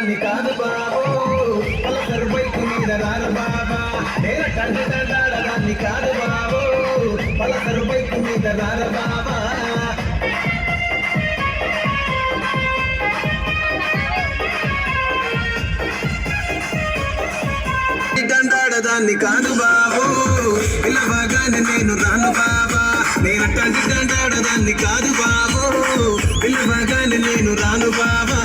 దాన్ని కాదు బాబు Pulsar bike మీద రారు బాబా నేను దాన్ని కాదు బాబు పలసరు బైకు మీద రారు బాబా దాన్ని కాదు బాబు పిల్లవగానే నేను రాను బాబా నేను దాన్ని కాదు బాబు పిల్లవగానే నేను రాను బాబా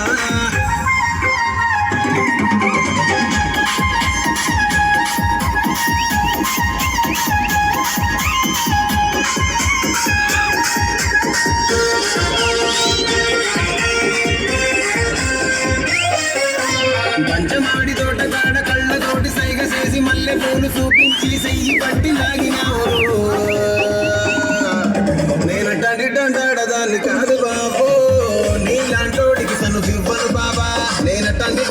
పంచమాడి తోట కాడ కళ్ళతోటి సైగ చేసి మల్లె పూలు చూపించి చెయ్యి పట్టి లాగినావు నేనట్టాడాదాన్ని కాదు బాబు నీలాంటోడికి తను ఇవ్వను బాబా నేనట్టండి